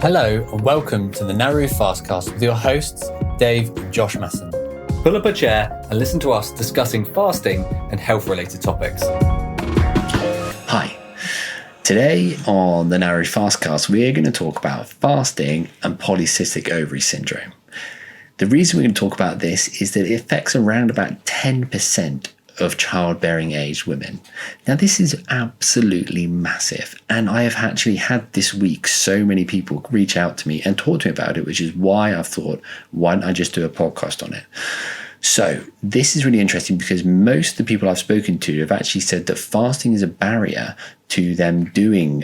Hello and welcome to the Naru FastCast with your hosts, Dave and Josh Masson. Pull up a chair and listen to us discussing fasting and health-related topics. Hi. Today on the Naru FastCast, we're going to talk about fasting and polycystic ovary syndrome. The reason we're going to talk about this is that it affects around about 10% of childbearing age women. Now, this is absolutely massive, and I have actually had this week so many people reach out to me and talk to me about it, which is why I've thought, why don't I just do a podcast on it? So this is really interesting because most of the people I've spoken to have actually said that fasting is a barrier to them doing,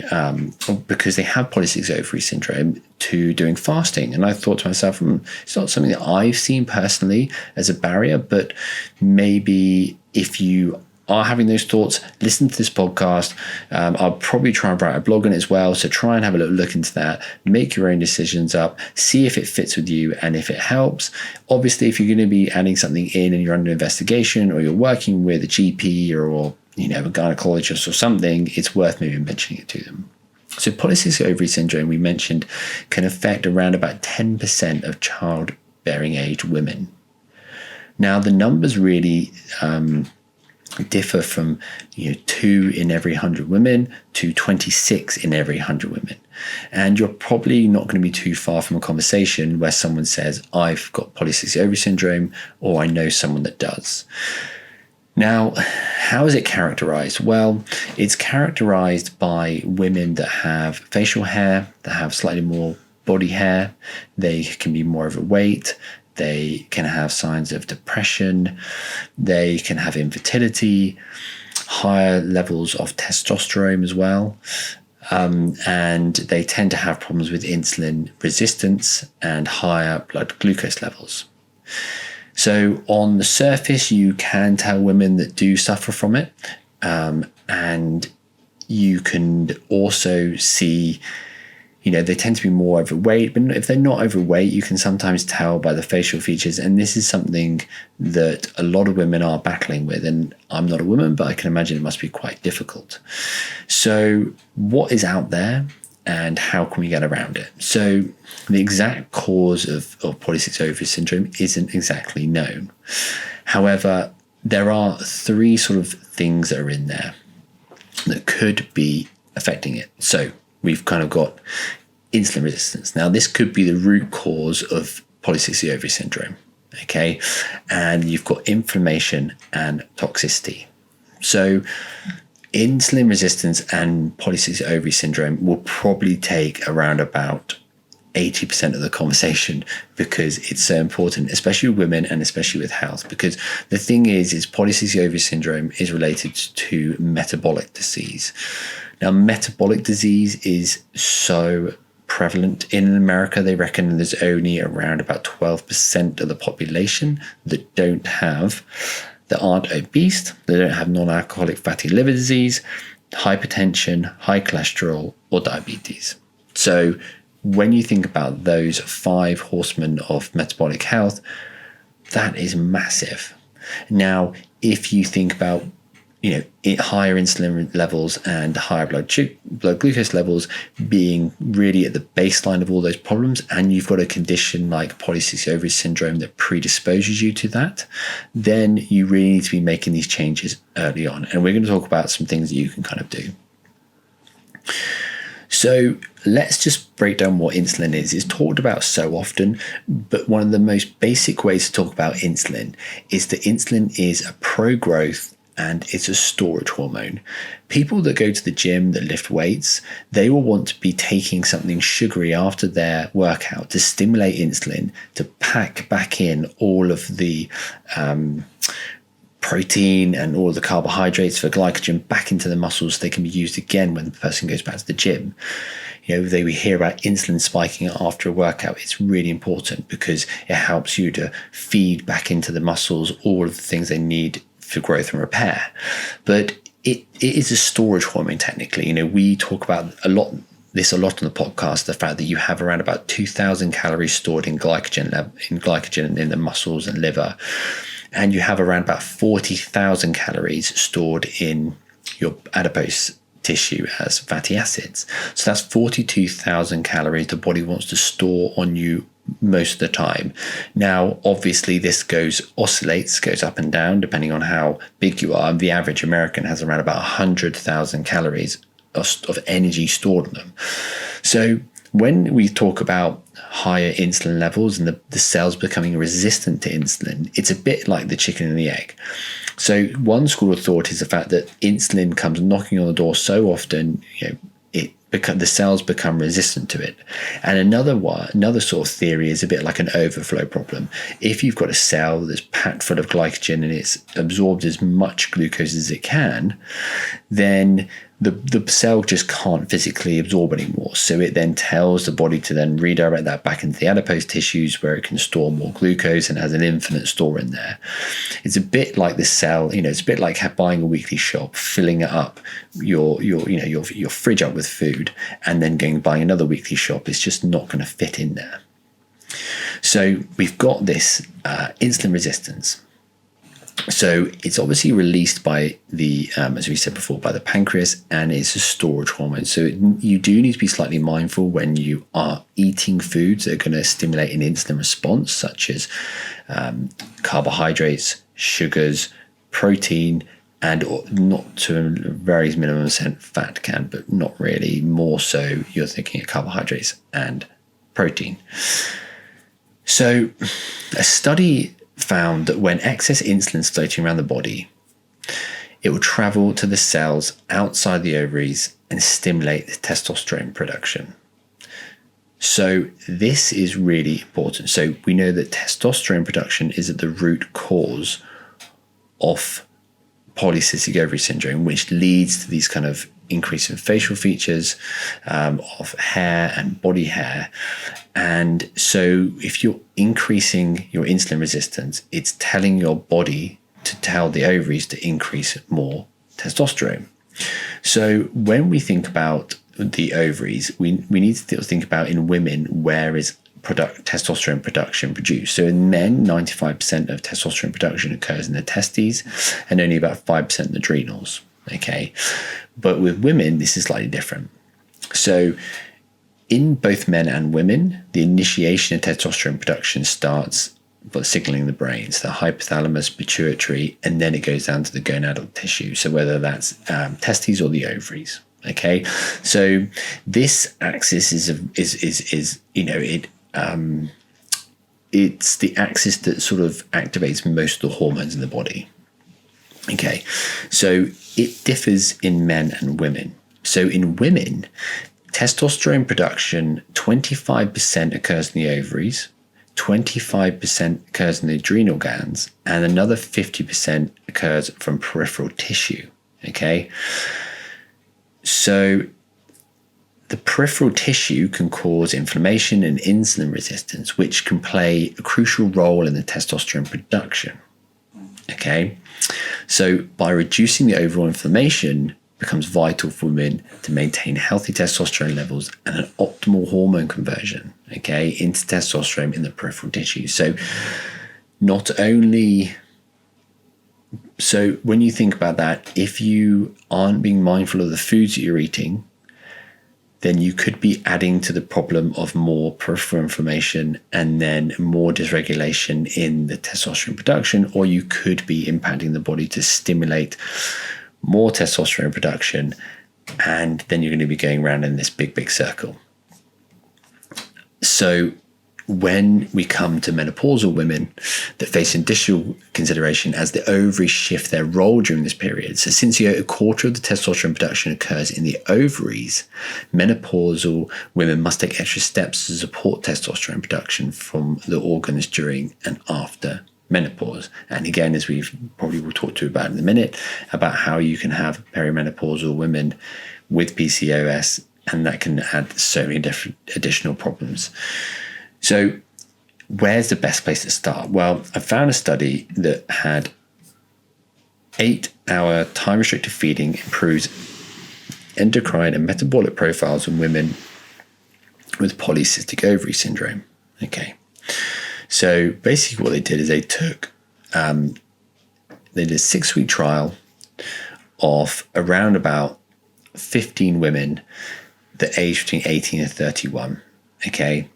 because they have polycystic ovary syndrome, to doing fasting. And I thought to myself, it's not something that I've seen personally as a barrier, but maybe if you are having those thoughts, listen to this podcast. I'll probably try and write a blog on it as well. So try and have a little look into that, make your own decisions up, see if it fits with you and if it helps. Obviously, if you're going to be adding something in and you're under investigation or you're working with a GP or a gynecologist or something, it's worth maybe mentioning it to them. So polycystic ovary syndrome, we mentioned, can affect around about 10% of childbearing age women. Now, the numbers really differ from 2 in every 100 women to 26 in every 100 women. And you're probably not going to be too far from a conversation where someone says, I've got polycystic ovary syndrome, or I know someone that does. Now, how is it characterized? Well, it's characterized by women that have facial hair, that have slightly more body hair. They can be more overweight. They can have signs of depression. They can have infertility, higher levels of testosterone as well. And they tend to have problems with insulin resistance and higher blood glucose levels. So on the surface, you can tell women that do suffer from it. And you can also see they tend to be more overweight, but if they're not overweight, you can sometimes tell by the facial features. And this is something that a lot of women are battling with. And I'm not a woman, but I can imagine it must be quite difficult. So what is out there and how can we get around it? So the exact cause of polycystic ovary syndrome isn't exactly known. However, there are 3 sort of things that are in there that could be affecting it. So we've kind of got insulin resistance. Now, this could be the root cause of polycystic ovary syndrome, okay? And you've got inflammation and toxicity. So insulin resistance and polycystic ovary syndrome will probably take around about 80% of the conversation because it's so important, especially with women and especially with health. Because the thing is polycystic ovary syndrome is related to metabolic disease. Now, metabolic disease is so prevalent in America. They reckon there's only around about 12% of the population that aren't obese, they don't have non-alcoholic fatty liver disease, hypertension, high cholesterol, or diabetes. So when you think about those 5 horsemen of metabolic health, that is massive. Now, if you think about higher insulin levels and higher blood glucose levels being really at the baseline of all those problems, and you've got a condition like polycystic ovary syndrome that predisposes you to that, then you really need to be making these changes early on. And we're going to talk about some things that you can kind of do. So let's just break down what insulin is. It's talked about so often, but one of the most basic ways to talk about insulin is that insulin is a pro-growth and it's a storage hormone. People that go to the gym, that lift weights, they will want to be taking something sugary after their workout to stimulate insulin, to pack back in all of the protein and all of the carbohydrates for glycogen back into the muscles so they can be used again when the person goes back to the gym. They we hear about insulin spiking after a workout. It's really important because it helps you to feed back into the muscles all of the things they need for growth and repair. But it is a storage hormone technically. We talk about a lot on the podcast, the fact that you have around about 2,000 calories stored in glycogen in the muscles and liver, and you have around about 40,000 calories stored in your adipose tissue as fatty acids. So that's 42,000 calories the body wants to store on you most of the time. Now, obviously, this oscillates, goes up and down depending on how big you are. The average American has around about 100,000 calories of energy stored in them. So when we talk about higher insulin levels and the cells becoming resistant to insulin, it's a bit like the chicken and the egg. So one school of thought is the fact that insulin comes knocking on the door so often, the cells become resistant to it. And another sort of theory is a bit like an overflow problem. If you've got a cell that's packed full of glycogen and it's absorbed as much glucose as it can, then the cell just can't physically absorb anymore. So it then tells the body to then redirect that back into the adipose tissues where it can store more glucose and has an infinite store in there. It's a bit like the cell, it's a bit like buying a weekly shop, filling it up, your fridge up with food, and then buying another weekly shop. It's just not going to fit in there. So we've got this insulin resistance. So it's obviously released by the, as we said before, by the pancreas, and it's a storage hormone. So you do need to be slightly mindful when you are eating foods that are going to stimulate an insulin response, such as carbohydrates, sugars, protein, and not to a very minimum extent fat can, but not really. More so, you're thinking of carbohydrates and protein. So a study found that when excess insulin is floating around the body, it will travel to the cells outside the ovaries and stimulate the testosterone production. So this is really important. So we know that testosterone production is at the root cause of polycystic ovary syndrome, which leads to these kind of increase in facial features, of hair and body hair. And so if you're increasing your insulin resistance, it's telling your body to tell the ovaries to increase more testosterone. So when we think about the ovaries, we need to think about in women, where is testosterone production produced. So in men, 95% of testosterone production occurs in the testes and only about 5% in the adrenals. Okay. But with women, this is slightly different. So in both men and women, the initiation of testosterone production starts by signaling the brain, so the hypothalamus, pituitary, and then it goes down to the gonadal tissue. So whether that's testes or the ovaries. Okay, so this axis it's the axis that sort of activates most of the hormones in the body. Okay, so it differs in men and women. So in women, testosterone production, 25% occurs in the ovaries, 25% occurs in the adrenal glands, and another 50% occurs from peripheral tissue. Okay, so the peripheral tissue can cause inflammation and insulin resistance, which can play a crucial role in the testosterone production. Okay, so by reducing the overall inflammation becomes vital for women to maintain healthy testosterone levels and an optimal hormone conversion, okay, into testosterone in the peripheral tissue. So when you think about that, if you aren't being mindful of the foods that you're eating, then you could be adding to the problem of more peripheral inflammation and then more dysregulation in the testosterone production, or you could be impacting the body to stimulate more testosterone production, and then you're going to be going around in this big circle. So when we come to menopausal women that face additional consideration as the ovaries shift their role during this period. So since a quarter of the testosterone production occurs in the ovaries, menopausal women must take extra steps to support testosterone production from the organs during and after menopause. And again, as we've probably will talk to about in a minute, about how you can have perimenopausal women with PCOS, and that can add so many different additional problems. So where's the best place to start? Well, I found a study that had 8-hour time-restricted feeding improves endocrine and metabolic profiles in women with polycystic ovary syndrome. Okay. So basically what they did is they did a 6-week trial of around about 15 women that aged between 18 and 31. Okay.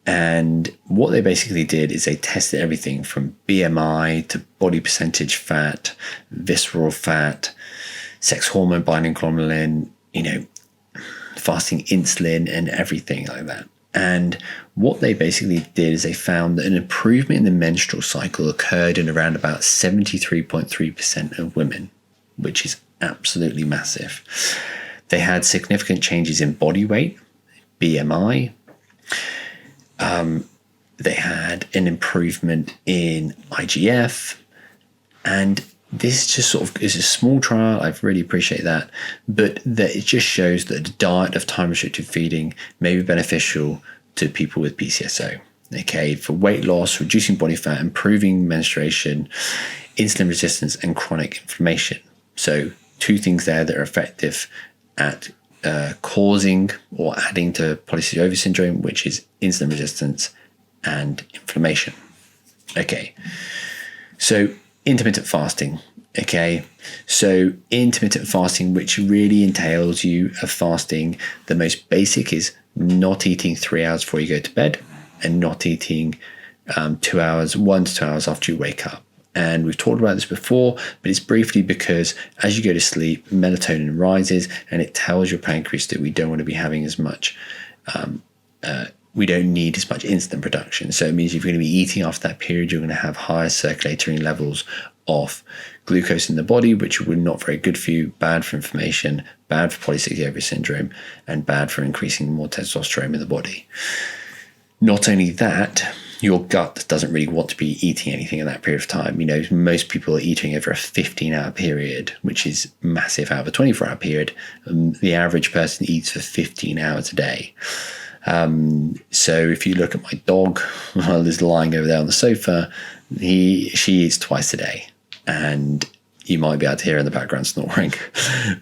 And what they basically did is they tested everything from BMI to body percentage fat, visceral fat, sex hormone binding globulin, fasting insulin and everything like that. And what they basically did is they found that an improvement in the menstrual cycle occurred in around about 73.3% of women, which is absolutely massive. They had significant changes in body weight, BMI. They had an improvement in IGF, and this just sort of is a small trial. I really appreciate that, but that it just shows that a diet of time-restricted feeding may be beneficial to people with PCSO. Okay, for weight loss, reducing body fat, improving menstruation, insulin resistance, and chronic inflammation. So 2 things there that are effective at causing or adding to polycystic ovary syndrome, which is insulin resistance and inflammation. Okay, so intermittent fasting. Okay, so intermittent fasting, which really entails you of fasting, the most basic is not eating 3 hours before you go to bed and not eating 2 hours, 1 to 2 hours after you wake up. And we've talked about this before, but it's briefly because as you go to sleep, melatonin rises and it tells your pancreas that we don't want to be having as much, we don't need as much insulin production. So it means if you're going to be eating after that period, you're going to have higher circulatory levels of glucose in the body, which would not very good for you, bad for inflammation, bad for polycystic ovary syndrome, and bad for increasing more testosterone in the body. Not only that, your gut doesn't really want to be eating anything in that period of time. Most people are eating over a 15-hour period, which is massive. Out of a 24-hour period, the average person eats for 15 hours a day. So if you look at my dog, while he's lying over there on the sofa, she eats twice a day. And you might be able to hear in the background snoring,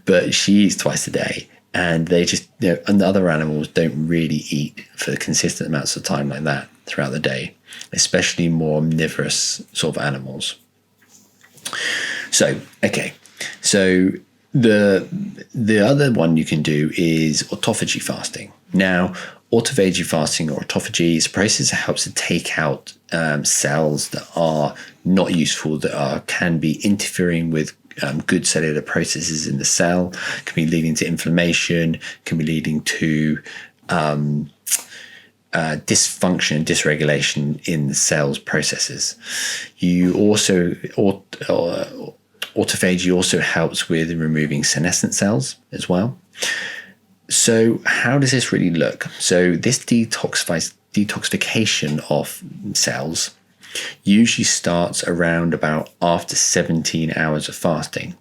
but she eats twice a day. And they just, and the other animals don't really eat for consistent amounts of time like that throughout the day, especially more omnivorous sort of animals. So, okay. So the other one you can do is autophagy fasting. Now, autophagy fasting or autophagy is a process that helps to take out cells that are not useful, that can be interfering with good cellular processes in the cell, can be leading to inflammation, can be leading to dysfunction and dysregulation in the cell's processes. You also, autophagy also helps with removing senescent cells as well. So how does this really look? So this detoxification of cells usually starts around about after 17 hours of fasting.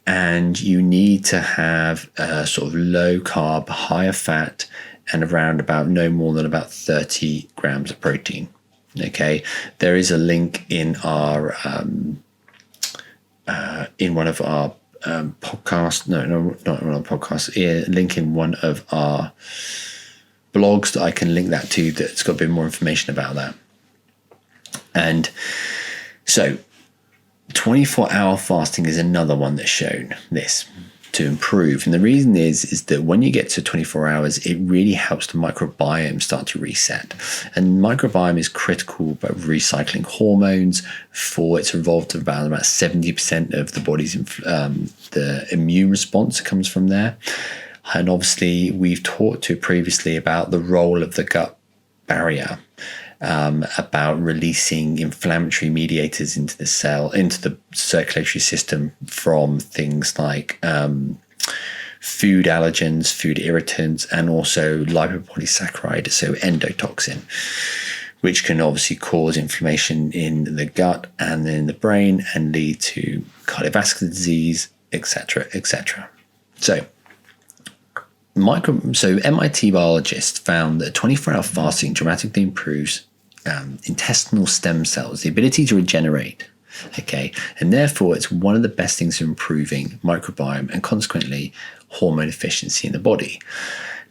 And you need to have a sort of low carb, higher fat, and around about no more than about 30 grams of protein. Okay, there is a link in our in one of our podcasts. No, not one of our podcasts. Link in one of our blogs that I can link that to. That's got a bit more information about that. And so 24-hour fasting is another one that's shown this to improve. And the reason is that when you get to 24 hours, it really helps the microbiome start to reset. And microbiome is critical about recycling hormones. It's involved in about 70% of the body's the immune response comes from there. And obviously, we've talked to previously about the role of the gut barrier. About releasing inflammatory mediators into the cell, into the circulatory system from things like food allergens, food irritants, and also lipopolysaccharide, so endotoxin, which can obviously cause inflammation in the gut and in the brain and lead to cardiovascular disease, etc., etc. So MIT biologists found that 24-hour fasting dramatically improves intestinal stem cells, the ability to regenerate. Okay, and therefore it's one of the best things for improving microbiome and consequently hormone efficiency in the body.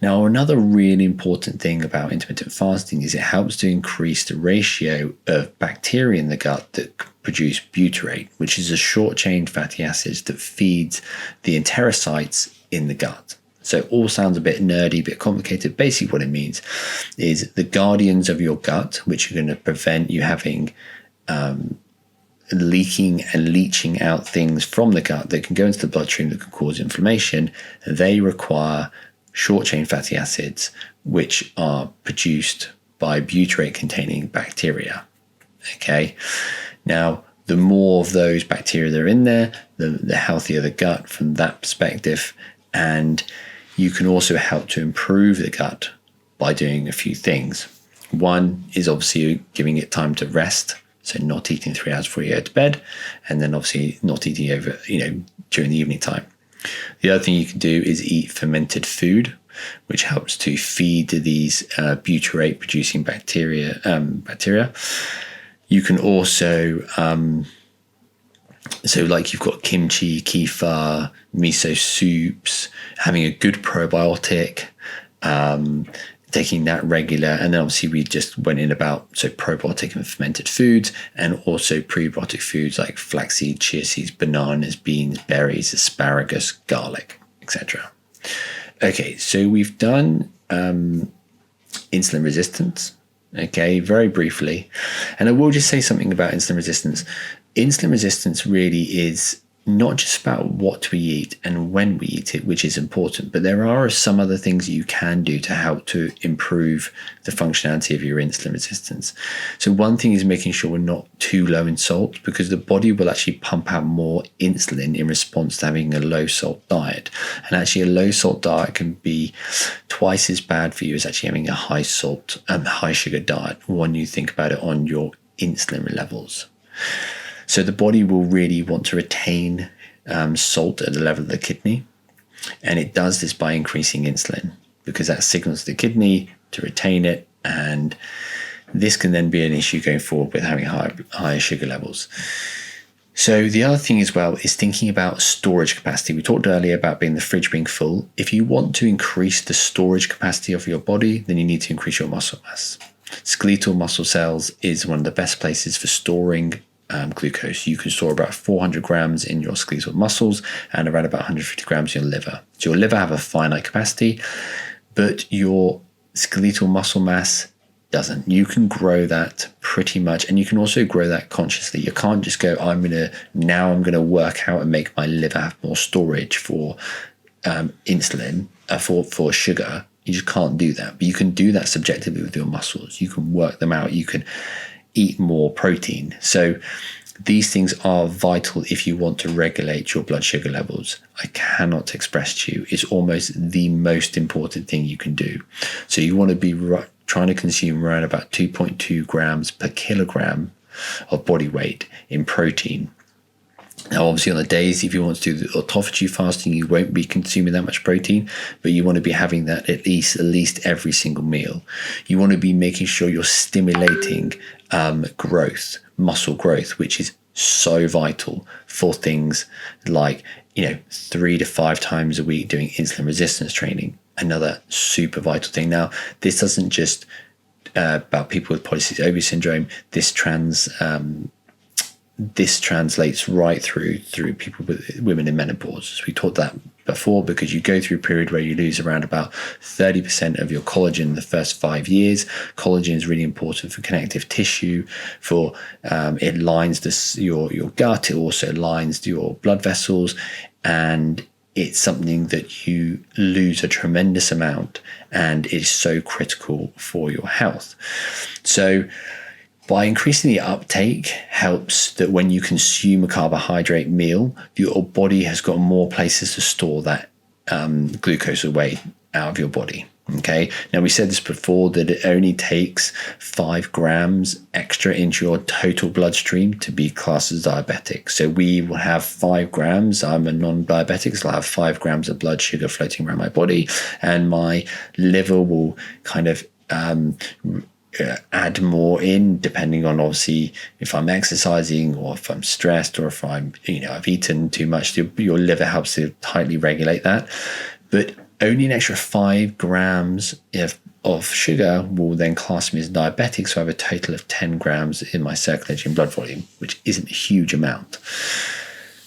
Now, another really important thing about intermittent fasting is it helps to increase the ratio of bacteria in the gut that produce butyrate, which is a short-chain fatty acid that feeds the enterocytes in the gut. So it all sounds a bit nerdy, a bit complicated. Basically what it means is the guardians of your gut, which are going to prevent you having leaking and leaching out things from the gut that can go into the bloodstream that can cause inflammation. They require short-chain fatty acids, which are produced by butyrate-containing bacteria. Okay, now the more of those bacteria that are in there, the healthier the gut from that perspective. And you can also help to improve the gut by doing a few things. One is obviously giving it time to rest, so not eating 3 hours before you go to bed, and then obviously not eating over, during the evening time. The other thing you can do is eat fermented food, which helps to feed these butyrate-producing bacteria. You can also, so like you've got kimchi, kefir, miso soups, having a good probiotic, taking that regular. And then obviously we just went in about probiotic and fermented foods, and also prebiotic foods like flaxseed, chia seeds, bananas, beans, berries, asparagus, garlic, etc. Okay, so we've done insulin resistance, okay, very briefly. And I will just say something about insulin resistance. Insulin resistance really is not just about what we eat and when we eat it, which is important, but there are some other things you can do to help to improve the functionality of your insulin resistance. So one thing is making sure we're not too low in salt, because the body will actually pump out more insulin in response to having a low salt diet. And actually a low salt diet can be twice as bad for you as actually having a high salt and high sugar diet when you think about it on your insulin levels. So the body will really want to retain salt at the level of the kidney. And it does this by increasing insulin, because that signals the kidney to retain it. And this can then be an issue going forward with having higher sugar levels. So the other thing as well is thinking about storage capacity. We talked earlier about the fridge being full. If you want to increase the storage capacity of your body, then you need to increase your muscle mass. Skeletal muscle cells is one of the best places for storing glucose. You can store about 400 grams in your skeletal muscles and around about 150 grams in your liver. So your liver have a finite capacity, but your skeletal muscle mass doesn't. You can grow that pretty much, and you can also grow that consciously. You can't just go, I'm going to work out and make my liver have more storage for insulin, for sugar. You just can't do that. But you can do that subjectively with your muscles. You can work them out. You can eat more protein. So these things are vital if you want to regulate your blood sugar levels. I cannot express to you, it's almost the most important thing you can do. So you want to be trying to consume around about 2.2 grams per kilogram of body weight in protein. Now, obviously, on the days, if you want to do the autophagy fasting, you won't be consuming that much protein, but you want to be having that at least every single meal. You want to be making sure you're stimulating growth, muscle growth, which is so vital for things like, 3 to 5 times a week doing insulin resistance training. Another super vital thing. Now, this doesn't just about people with polycystic ovary syndrome. This translates right through people with women in menopause. We talked that before, because you go through a period where you lose around about 30% of your collagen the first 5 years. Collagen is really important for connective tissue, for it lines your gut, it also lines your blood vessels, and it's something that you lose a tremendous amount, and is so critical for your health. So by increasing the uptake helps that when you consume a carbohydrate meal, your body has got more places to store that glucose away out of your body. Okay. Now, we said this before, that it only takes 5 grams extra into your total bloodstream to be classed as diabetic. So we will have 5 grams. I'm a non-diabetic, so I'll have 5 grams of blood sugar floating around my body, and my liver will kind of add more in, depending on obviously if I'm exercising or if I'm stressed or if I'm, I've eaten too much. Your liver helps to tightly regulate that. But only an extra 5 grams of sugar will then class me as diabetic. So I have a total of 10 grams in my circulating blood volume, which isn't a huge amount.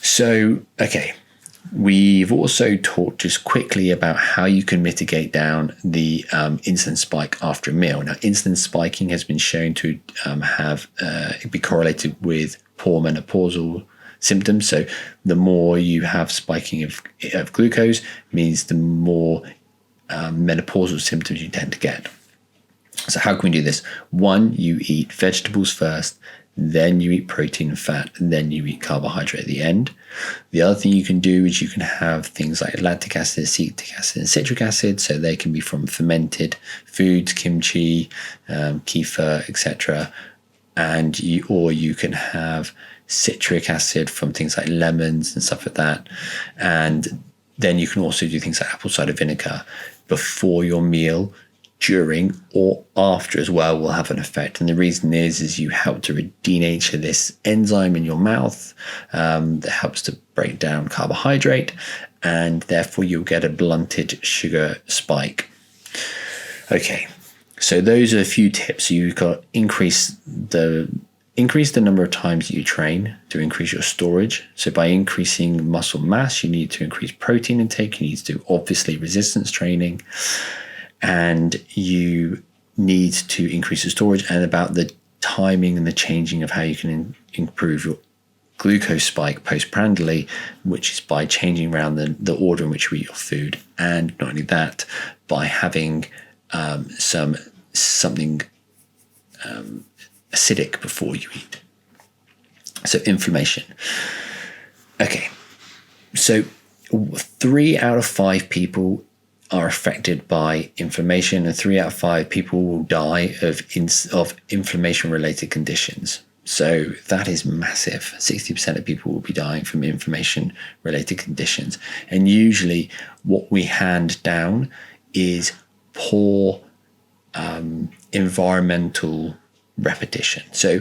So, okay. We've also talked just quickly about how you can mitigate down the insulin spike after a meal. Now, insulin spiking has been shown to be correlated with poor menopausal symptoms. So the more you have spiking of glucose means the more menopausal symptoms you tend to get. So how can we do this? One, you eat vegetables first, then you eat protein and fat, and then you eat carbohydrate at the end. The other thing you can do is you can have things like lactic acid, acetic acid, and citric acid. So they can be from fermented foods, kimchi, kefir, etc. Or you can have citric acid from things like lemons and stuff like that. And then you can also do things like apple cider vinegar before your meal, during or after as well will have an effect. And the reason is you help to denature this enzyme in your mouth that helps to break down carbohydrate, and therefore you'll get a blunted sugar spike. Okay, so those are a few tips. You've got increase the number of times that you train to increase your storage. So by increasing muscle mass, you need to increase protein intake. You need to do obviously resistance training, and you need to increase the storage, and about the timing and the changing of how you can improve your glucose spike postprandially, which is by changing around the order in which you eat your food. And not only that, by having something acidic before you eat. So inflammation. Okay, so 3 out of 5 people are affected by inflammation, and 3 out of 5 people will die of inflammation-related conditions. So that is massive. 60% of people will be dying from inflammation-related conditions. And usually what we hand down is poor environmental repetition. So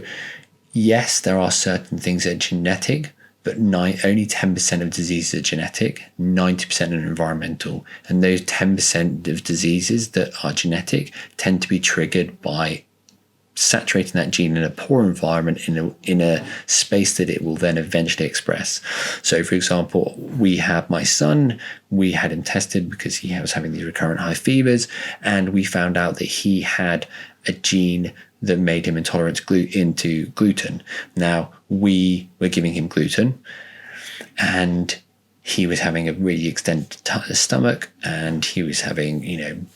yes, there are certain things that are genetic, but only 10% of diseases are genetic, 90% are environmental. And those 10% of diseases that are genetic tend to be triggered by saturating that gene in a poor environment, in a space that it will then eventually express. So for example, we had my son, we had him tested because he was having these recurrent high fevers, and we found out that he had a gene that made him intolerant to gluten. Now, we were giving him gluten, and he was having a really extended stomach, and he was having,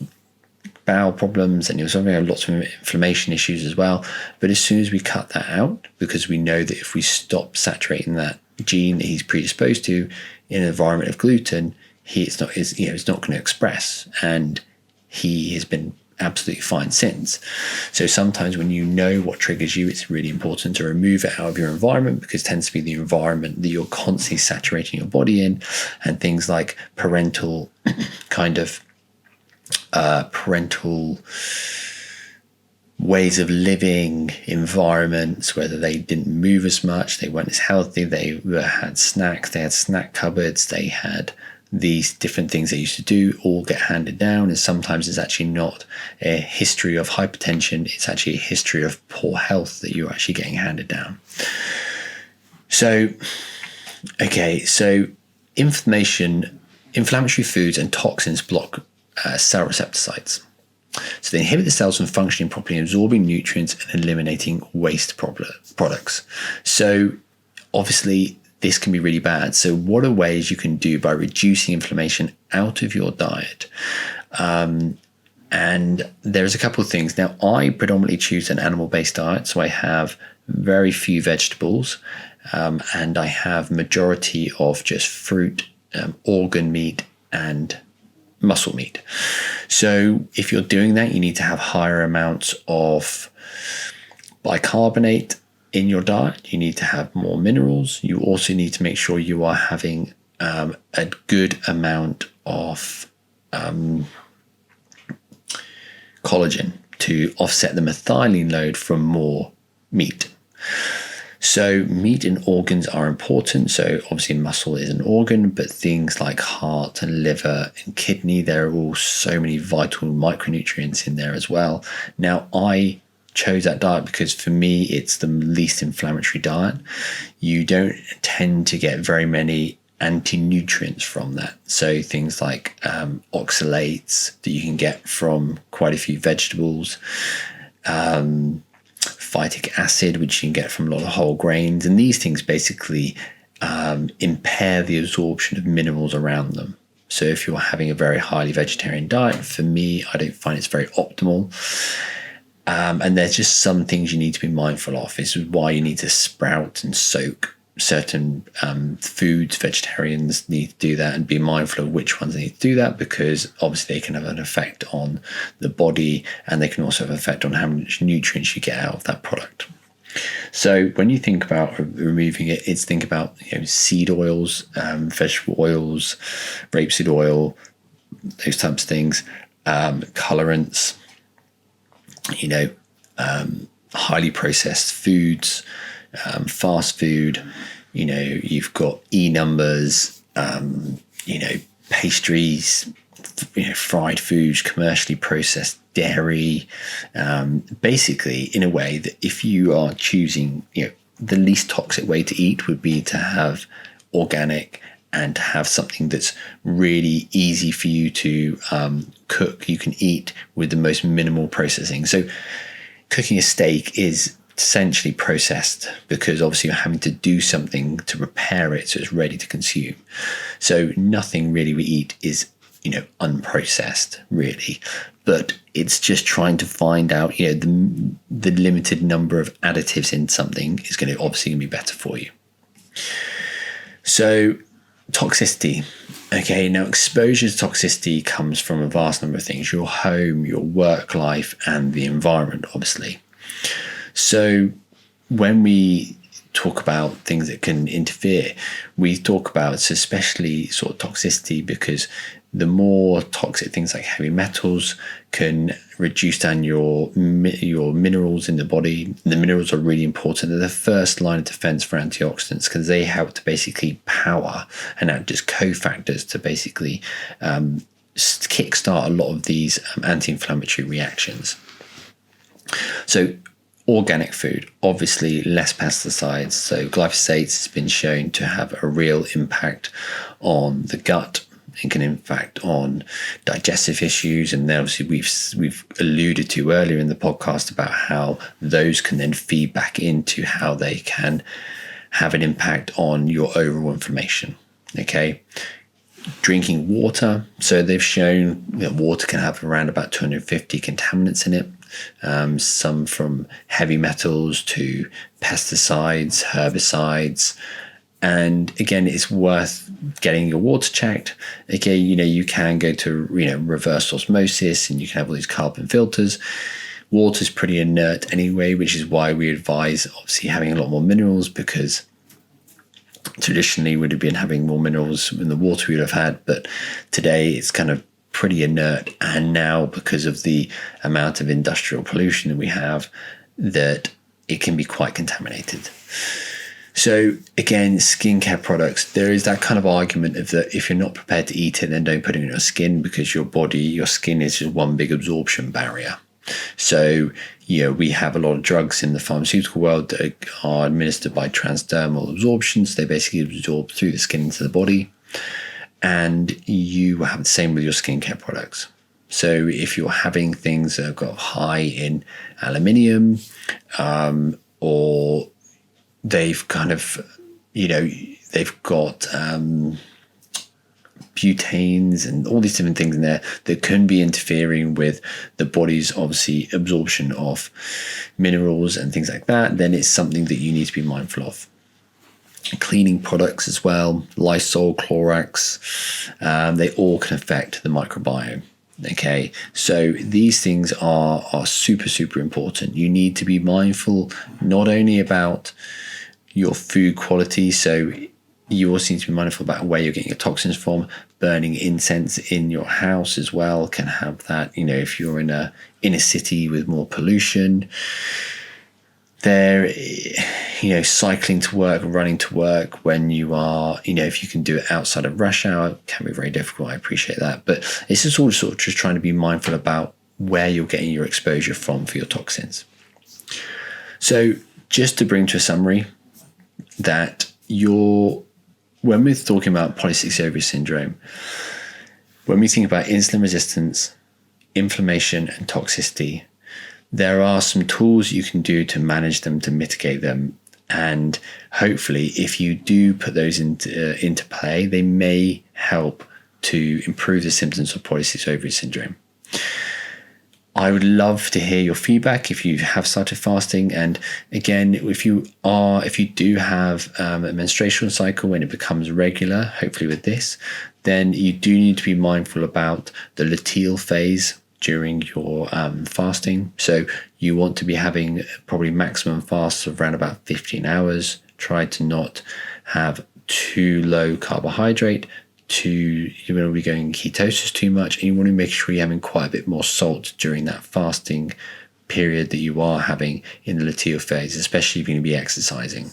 bowel problems, and he was having lots of inflammation issues as well. But as soon as we cut that out, because we know that if we stop saturating that gene that he's predisposed to in an environment of gluten, it's not going to express, and he has been absolutely fine since. So sometimes when you know what triggers you, it's really important to remove it out of your environment, because it tends to be the environment that you're constantly saturating your body in, and things like parental ways of living, environments, whether they didn't move as much, they weren't as healthy, they had snacks, they had snack cupboards, they had these different things they used to do, all get handed down. And sometimes it's actually not a history of hypertension, it's actually a history of poor health that you're actually getting handed down. So inflammatory foods and toxins block cell receptor sites. So they inhibit the cells from functioning properly, absorbing nutrients and eliminating waste products. So obviously this can be really bad. So what are ways you can do by reducing inflammation out of your diet? And there's a couple of things. Now, I predominantly choose an animal-based diet, so I have very few vegetables, and I have majority of just fruit, organ meat, and muscle meat. So if you're doing that, you need to have higher amounts of bicarbonate in your diet. You need to have more minerals. You also need to make sure you are having a good amount of collagen to offset the methionine load from more meat. So meat and organs are important. So obviously muscle is an organ, but things like heart and liver and kidney, there are all so many vital micronutrients in there as well. Now, I chose that diet because for me, it's the least inflammatory diet. You don't tend to get very many anti-nutrients from that. So things like oxalates that you can get from quite a few vegetables, phytic acid, which you can get from a lot of whole grains, and these things basically impair the absorption of minerals around them. So if you're having a very highly vegetarian diet, for me, I don't find it's very optimal. And there's just some things you need to be mindful of. This is why you need to sprout and soak certain foods. Vegetarians need to do that and be mindful of which ones they need to do that, because obviously they can have an effect on the body, and they can also have an effect on how much nutrients you get out of that product. So when you think about removing it, it's think about seed oils, vegetable oils, rapeseed oil, those types of things, colorants, highly processed foods, fast food, you've got numbers, pastries, fried foods, commercially processed dairy, basically in a way that if you are choosing, the least toxic way to eat would be to have organic and to have something that's really easy for you to cook, you can eat with the most minimal processing. So cooking a steak is essentially processed because obviously you're having to do something to prepare it so it's ready to consume. So nothing really we eat is unprocessed really, but it's just trying to find out the limited number of additives in something is going to obviously be better for you. So toxicity. Okay, now exposure to toxicity comes from a vast number of things: your home, your work life, and the environment, obviously. So when we talk about things that can interfere, we talk about especially sort of toxicity, because the more toxic things like heavy metals can reduce down your minerals in the body. The minerals are really important. They're the first line of defense for antioxidants because they help to basically power and act as cofactors to basically kickstart a lot of these anti-inflammatory reactions. So organic food, obviously less pesticides. So glyphosate has been shown to have a real impact on the gut. It can impact on digestive issues, and then obviously we've alluded to earlier in the podcast about how those can then feed back into how they can have an impact on your overall inflammation. Okay, drinking water. So they've shown that water can have around about 250 contaminants in it, some from heavy metals to pesticides, herbicides. And again, it's worth getting your water checked. Okay, you can go to reverse osmosis, and you can have all these carbon filters. Water's pretty inert anyway, which is why we advise obviously having a lot more minerals, because traditionally we'd have been having more minerals in the water we'd have had, but today it's kind of pretty inert. And now, because of the amount of industrial pollution that we have, that it can be quite contaminated. So again, skincare products, there is that kind of argument of that if you're not prepared to eat it, then don't put it in your skin, because your skin is just one big absorption barrier. So, we have a lot of drugs in the pharmaceutical world that are administered by transdermal absorptions. They basically absorb through the skin into the body. And you have the same with your skincare products. So if you're having things that have got high in aluminium, or they've kind of, they've got butanes and all these different things in there that can be interfering with the body's obviously absorption of minerals and things like that, then it's something that you need to be mindful of. Cleaning products as well, Lysol, Clorox, they all can affect the microbiome. Okay, so these things are super, super important. You need to be mindful not only about your food quality, so you also need to be mindful about where you're getting your toxins from. Burning incense in your house as well can have that. If you're in a city with more pollution, They're, cycling to work, running to work when you are, if you can do it outside of rush hour, it can be very difficult. I appreciate that. But it's just sort of just trying to be mindful about where you're getting your exposure from for your toxins. So just to bring to a summary that when we're talking about polycystic ovary syndrome, when we think about insulin resistance, inflammation and toxicity, there are some tools you can do to manage them, to mitigate them. And hopefully, if you do put those into play, they may help to improve the symptoms of polycystic ovary syndrome. I would love to hear your feedback if you have started fasting. And again, if you do have a menstruation cycle when it becomes regular, hopefully with this, then you do need to be mindful about the luteal phase during your fasting. So you want to be having probably maximum fasts of around about 15 hours. Try to not have too low carbohydrate. You want to be going ketosis too much, and you want to make sure you're having quite a bit more salt during that fasting period that you are having in the luteal phase, especially if you're going to be exercising.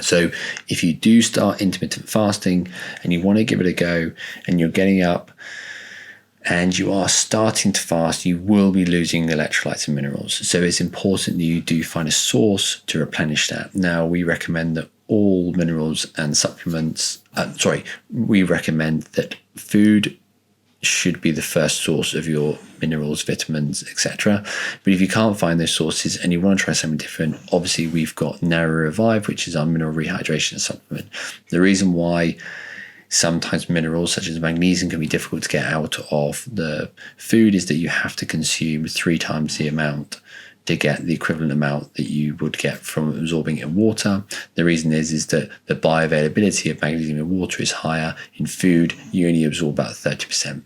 So if you do start intermittent fasting and you want to give it a go and you're getting up and you are starting to fast, you will be losing electrolytes and minerals. So it's important that you do find a source to replenish that. Now, we recommend that all minerals and supplements, we recommend that food should be the first source of your minerals, vitamins, etc. But if you can't find those sources and you want to try something different, obviously we've got Naru Revive, which is our mineral rehydration supplement. The reason why sometimes minerals such as magnesium can be difficult to get out of the food is that you have to consume 3 times the amount to get the equivalent amount that you would get from absorbing it in water. The reason is that the bioavailability of magnesium in water is higher. In food, you only absorb about 30%.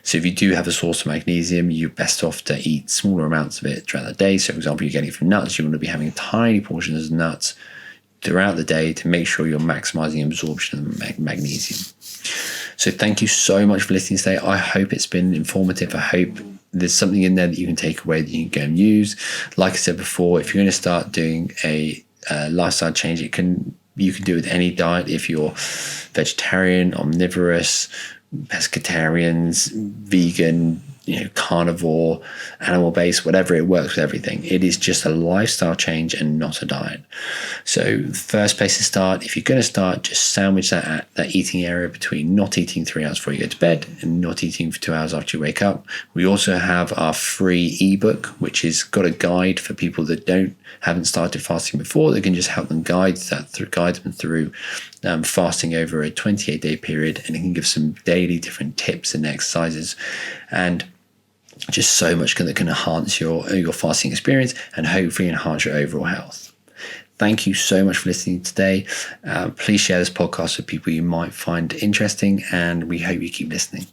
So if you do have a source of magnesium, you're best off to eat smaller amounts of it throughout the day. So for example, you're getting it from nuts, you want to be having tiny portions of nuts throughout the day to make sure you're maximizing absorption of magnesium. So thank you so much for listening today. I hope it's been informative. I hope there's something in there that you can take away that you can go and use. Like I said before, if you're going to start doing a lifestyle change, you can do it with any diet. If you're vegetarian, omnivorous, pescatarians, vegan, carnivore, animal-based, whatever, it works with everything. It is just a lifestyle change and not a diet. So the first place to start, if you're going to start, just sandwich that eating area between not eating 3 hours before you go to bed and not eating for 2 hours after you wake up. We also have our free ebook, which has got a guide for people that haven't started fasting before, that can just help them guide them through fasting over a 28-day period, and it can give some daily different tips and exercises and just so much that can enhance your fasting experience and hopefully enhance your overall health. Thank you so much for listening today. Please share this podcast with people you might find interesting, and we hope you keep listening.